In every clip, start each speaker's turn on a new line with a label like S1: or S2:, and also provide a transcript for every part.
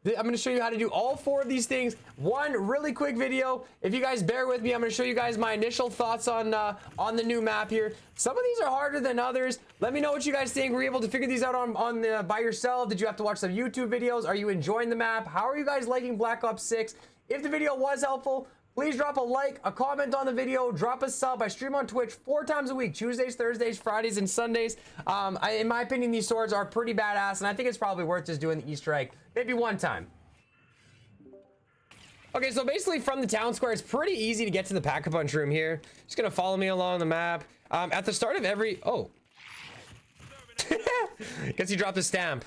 S1: I'm going to show you how to do all 4 of these things. One really quick video. If you guys bear with me, I'm going to show you guys my initial thoughts on the new map here. Some of these are harder than others. Let me know what you guys think. Were you able to figure these out by yourself? Did you have to watch some YouTube videos? Are you enjoying the map? How are you guys liking Black Ops 6? If the video was helpful, please drop a like, a comment on the video, drop a sub. I stream on Twitch 4 times a week, Tuesdays, Thursdays, Fridays, and Sundays. In my opinion, these swords are pretty badass, and I think it's probably worth just doing the Easter egg maybe one time. Okay, so basically from the town square, it's pretty easy to get to the Pack-a-Punch room here. Just gonna follow me along the map. At the start of every... Oh. Guess he dropped a stamp.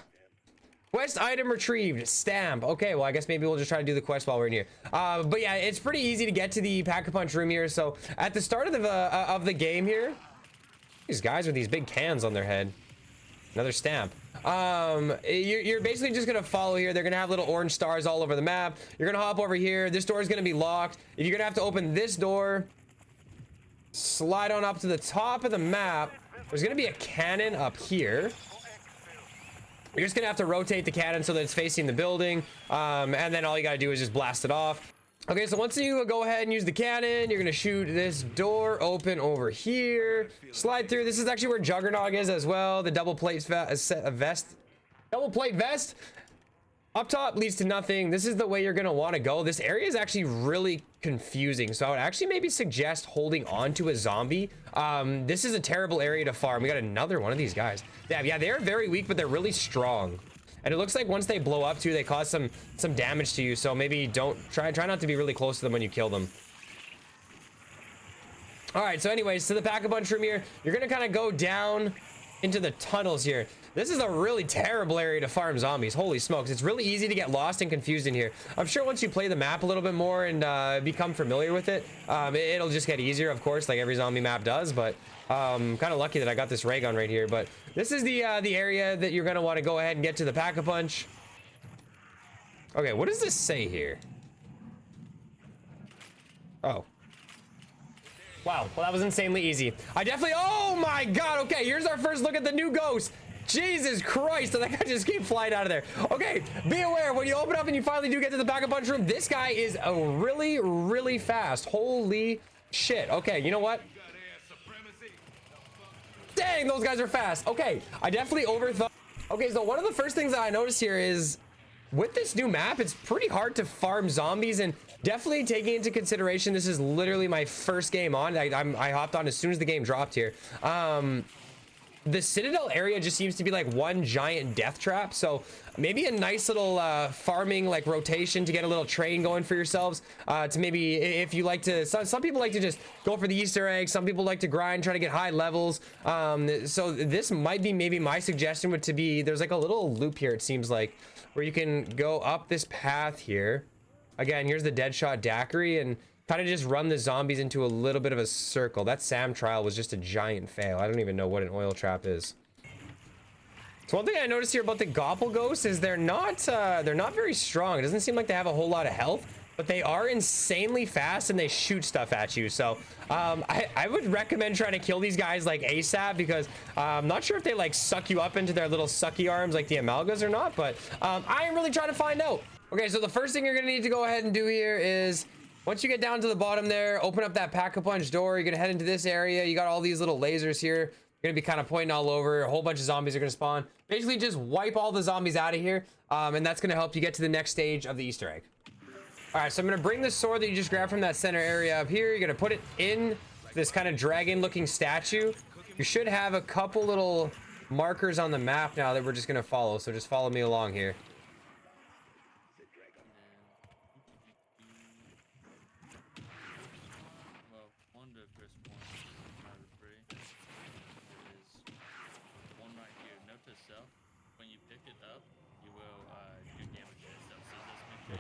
S1: Quest item retrieved. Stamp. Okay, well, I guess maybe we'll just try to do the quest while we're in here. But yeah, it's pretty easy to get to the Pack-a-Punch room here. So at the start of the game here, these guys with these big cans on their head. Another stamp. You're basically just gonna follow here. They're gonna have little orange stars all over the map. You're gonna hop over here. This door is gonna be locked. You're gonna have to open this door. Slide on up to the top of the map. There's gonna be a cannon up here. You're just gonna have to rotate the cannon so that it's facing the building, and then all you gotta do is just blast it off. Okay, so once you go ahead and use the cannon, you're gonna shoot this door open over here, slide through. This is actually where Juggernog is as well. The double plate vest up top leads to nothing. This is the way you're gonna want to go. This area is actually really confusing, so I would actually maybe suggest holding on to a zombie. This is a terrible area to farm. We got another one of these guys. Yeah, they're very weak, but they're really strong. And it looks like once they blow up too, they cause some damage to you. So maybe don't try not to be really close to them when you kill them. All right, so anyways, to the Pack-a-Punch room here, you're gonna kind of go down into the tunnels here. This is a really terrible area to farm zombies. Holy smokes, it's really easy to get lost and confused in here. I'm sure once you play the map a little bit more and become familiar with it, it'll just get easier, of course, like every zombie map does. But kind of lucky that I got this ray gun right here. But this is the area that you're gonna want to go ahead and get to the Pack-a-Punch. Okay, what does this say here? Oh. Wow, well, that was insanely easy. Oh my god, okay, here's our first look at the new ghost. Jesus Christ, that guy just came flying out of there. Okay, be aware, when you open up and you finally do get to the Pack-a-Punch room, this guy is really, really fast. Holy shit. Okay, you know what? Dang, those guys are fast. Okay, I definitely overthought. Okay, so one of the first things that I noticed here is with this new map, it's pretty hard to farm zombies, and definitely taking into consideration this is literally my first game on. I hopped on as soon as the game dropped here. The Citadelle area just seems to be like one giant death trap, so maybe a nice little farming like rotation to get a little train going for yourselves, to maybe, if you like to, some people like to just go for the Easter egg, some people like to grind, try to get high levels. So this might be maybe my suggestion would to be, there's like a little loop here, it seems like, where you can go up this path here. Again, here's the Deadshot Daiquiri, and kind of just run the zombies into a little bit of a circle. That SAM trial was just a giant fail. I don't even know what an oil trap is. So one thing I noticed here about the Gopple Ghosts is they're not very strong. It doesn't seem like they have a whole lot of health, but they are insanely fast and they shoot stuff at you. So I would recommend trying to kill these guys like ASAP, because I'm not sure if they like suck you up into their little sucky arms like the Amalgas or not, but I am really trying to find out. Okay, so the first thing you're gonna need to go ahead and do here is, once you get down to the bottom there, open up that Pack-a-Punch door. You're gonna head into this area. You got all these little lasers here. You're gonna be kind of pointing all over. A whole bunch of zombies are gonna spawn. Basically just wipe all the zombies out of here, and that's gonna help you get to the next stage of the Easter egg. All right, so I'm gonna bring the sword that you just grabbed from that center area up here. You're gonna put it in this kind of dragon looking statue. You should have a couple little markers on the map now that we're just gonna follow, so just follow me along here.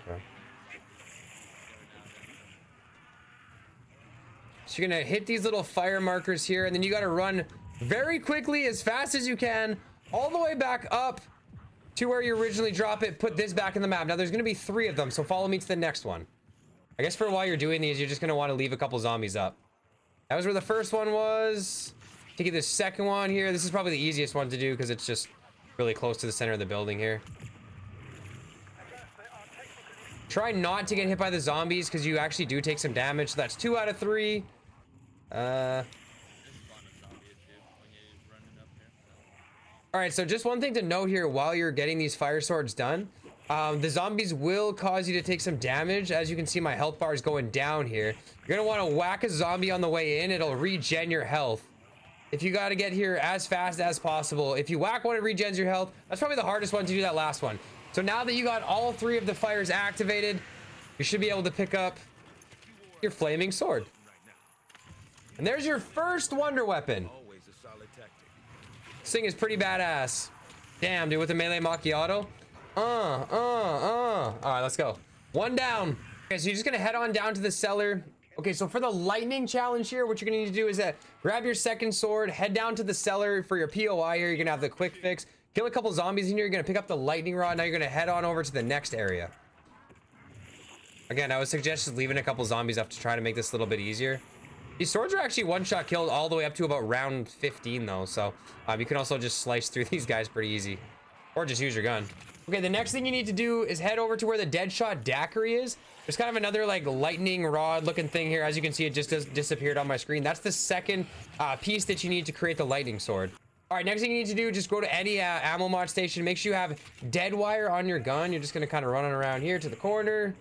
S1: Okay. So you're gonna hit these little fire markers here, and then you gotta run very quickly, as fast as you can, all the way back up to where you originally drop it. Put this back in the map. Now there's gonna be 3 of them, so follow me to the next one. I guess for while you're doing these, you're just gonna want to leave a couple zombies up. That was where the first one was. To get the second one here, this is probably the easiest one to do because it's just really close to the center of the building here. Try not to get hit by the zombies because you actually do take some damage. So that's 2 out of 3. All right, so just one thing to note here while you're getting these fire swords done. The zombies will cause you to take some damage. As you can see, my health bar is going down here. You're gonna want to whack a zombie on the way in. It'll regen your health. If you got to get here as fast as possible. If you whack one, it regens your health. That's probably the hardest one to do, that last one. So now that you got all 3 of the fires activated, you should be able to pick up your flaming sword. And there's your first wonder weapon. This thing is pretty badass. Damn, dude, with the melee macchiato. All right, let's go. 1 down. Okay, so you're just gonna head on down to the cellar. Okay, so for the lightning challenge here, what you're gonna need to do is grab your second sword, head down to the cellar for your POI here. You're gonna have the quick fix, kill a couple zombies in here. You're gonna pick up the lightning rod. Now you're gonna head on over to the next area. Again, I would suggest just leaving a couple zombies up to try to make this a little bit easier. These swords are actually one-shot killed all the way up to about round 15 though, so you can also just slice through these guys pretty easy. Or just use your gun. Okay, the next thing you need to do is head over to where the Deadshot Daiquiri is. There's kind of another like lightning rod looking thing here. As you can see, it just disappeared on my screen. That's the second piece that you need to create the lightning sword. All right, next thing you need to do, just go to any ammo mod station. Make sure you have dead wire on your gun. You're just gonna kind of run it around here to the corner.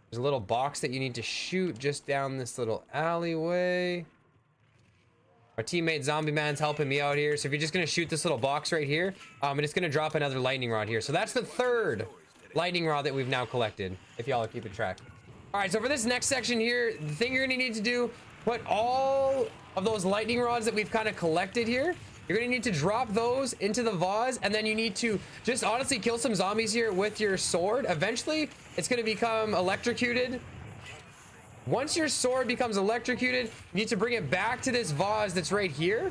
S1: There's a little box that you need to shoot just down this little alleyway. Our teammate Zombie Man's helping me out here. So if you're just gonna shoot this little box right here, and it's gonna drop another lightning rod here. So that's the 3rd lightning rod that we've now collected, if y'all are keeping track. All right, so for this next section here, the thing you're gonna need to do, put all of those lightning rods that we've kind of collected here, you're gonna need to drop those into the vase, and then you need to just honestly kill some zombies here with your sword. Eventually, it's gonna become electrocuted. Once your sword becomes electrocuted, you need to bring it back to this vase that's right here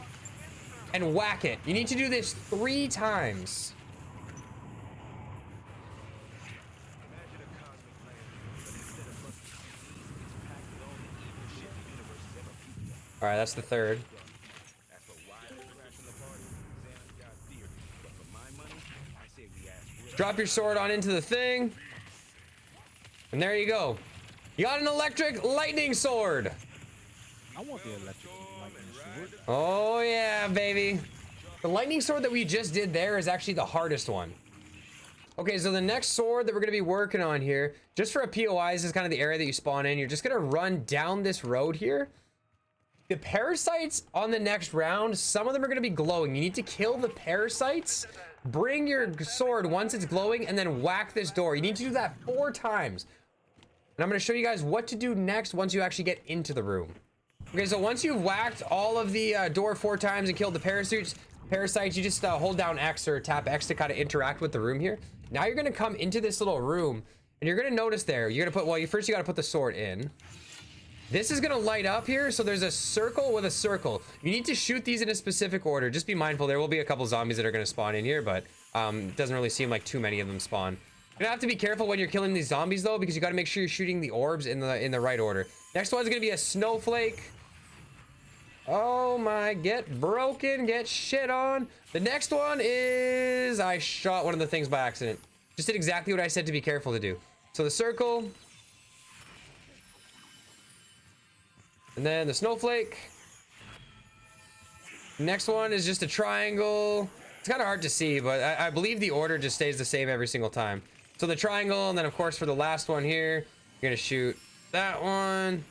S1: and whack it. You need to do this 3 times. All right, that's the 3rd. Drop your sword on into the thing. And there you go. You got an electric lightning sword.
S2: I want the electric lightning sword.
S1: Oh yeah, baby. The lightning sword that we just did there is actually the hardest one. Okay, so the next sword that we're gonna be working on here, just for a POI, this is kind of the area that you spawn in. You're just gonna run down this road here. The parasites on the next round, some of them are gonna be glowing. You need to kill the parasites, bring your sword once it's glowing, and then whack this door. You need to do that 4 times. And I'm going to show you guys what to do next once you actually get into the room. Okay, so once you've whacked all of the door 4 times and killed the parasites, you just hold down X or tap X to kind of interact with the room here. Now you're going to come into this little room, and you're going to notice there, you're going to put, well, first you got to put the sword in. This is going to light up here, so there's a circle with a circle. You need to shoot these in a specific order. Just be mindful, there will be a couple zombies that are going to spawn in here, but it doesn't really seem like too many of them spawn. You're gonna have to be careful when you're killing these zombies though, because you got to make sure you're shooting the orbs in the right order. Next one's gonna be a snowflake. Oh my, get broken, get shit on. The next one is, I shot one of the things by accident. Just did exactly what I said to be careful to do. So the circle. And then the snowflake. Next one is just a triangle. It's kind of hard to see, but I believe the order just stays the same every single time. So the triangle, and then of course for the last one here, you're gonna shoot that one.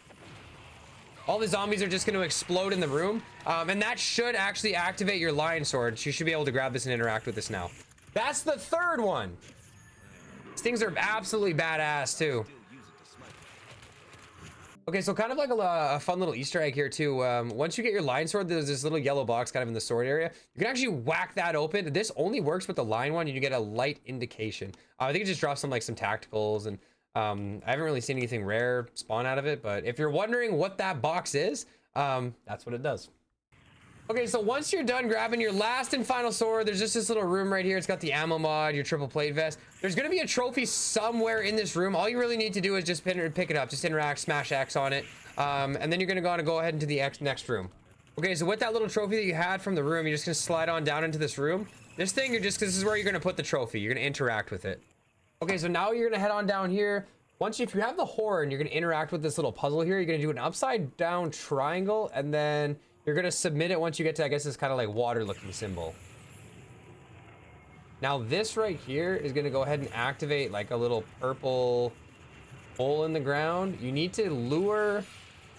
S1: All the zombies are just gonna explode in the room, and that should actually activate your lion sword. So you should be able to grab this and interact with this now. That's the 3rd one. These things are absolutely badass too. Okay, so kind of like a fun little Easter egg here too. Once you get your lion sword, there's this little yellow box kind of in the sword area. You can actually whack that open. This only works with the lion one, and you get a light indication. I think it just drops some tacticals, and I haven't really seen anything rare spawn out of it. But if you're wondering what that box is, that's what it does. Okay, so once you're done grabbing your last and final sword, there's just this little room right here. It's got the ammo mod, your triple plate vest. There's gonna be a trophy somewhere in this room. All you really need to do is just pick it up, just interact, smash X on it, and then you're gonna go ahead into the next room. Okay, so with that little trophy that you had from the room, you're just gonna slide on down into this room. This thing, this is where you're gonna put the trophy. You're gonna interact with it. Okay, so now you're gonna head on down here. If you have the horn, you're gonna interact with this little puzzle here. You're gonna do an upside down triangle, and then you're gonna submit it once you get to, I guess, this kind of like water looking symbol. Now this right here is gonna go ahead and activate like a little purple hole in the ground. You need to lure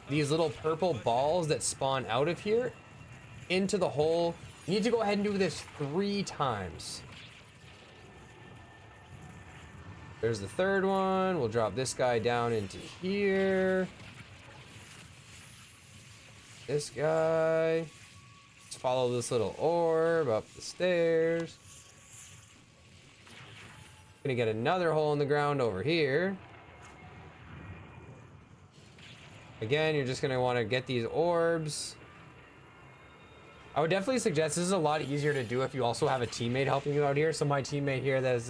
S1: these little purple balls that spawn out of here into the hole. You need to go ahead and do this 3 times. There's the third one. We'll drop this guy down into here. This guy. Let's follow this little orb up the stairs. Gonna get another hole in the ground over here. Again, you're just gonna want to get these orbs. I would definitely suggest this is a lot easier to do if you also have a teammate helping you out here. So my teammate here that's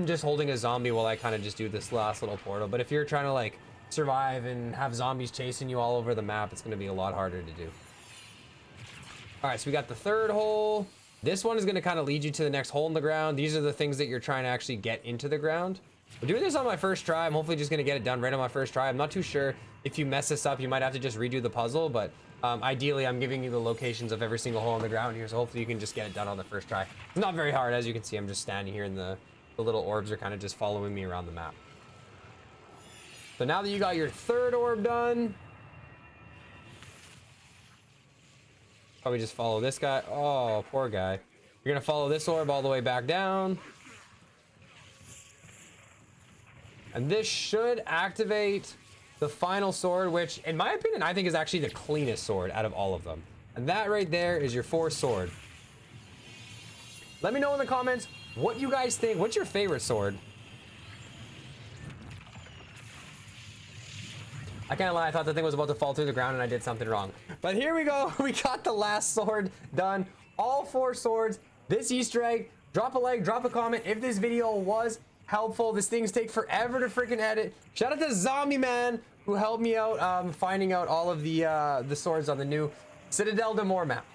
S1: just holding a zombie while I kind of just do this last little portal. But if you're trying to like survive and have zombies chasing you all over the map, it's gonna be a lot harder to do. All right, so we got the third hole. This one is gonna kind of lead you to the next hole in the ground. These are the things that you're trying to actually get into the ground. We're doing this on my first try. I'm hopefully just gonna get it done right on my first try. I'm not too sure if you mess this up, you might have to just redo the puzzle, but ideally I'm giving you the locations of every single hole in the ground here, so hopefully you can just get it done on the first try. It's not very hard. As you can see, I'm just standing here and the little orbs are kind of just following me around the map. So now that you got your third orb done, probably just follow this guy. Oh, poor guy. You're gonna follow this orb all the way back down. And this should activate the final sword, which in my opinion, I think is actually the cleanest sword out of all of them. And that right there is your 4th sword. Let me know in the comments what you guys think. What's your favorite sword? I can't lie, I thought the thing was about to fall through the ground and I did something wrong. But here we go, we got the last sword done. All 4 swords, this Easter egg. Drop a like, drop a comment if this video was helpful. This things take forever to freaking edit. Shout out to Zombie Man who helped me out finding out all of the swords on the new Citadelle de Morts map.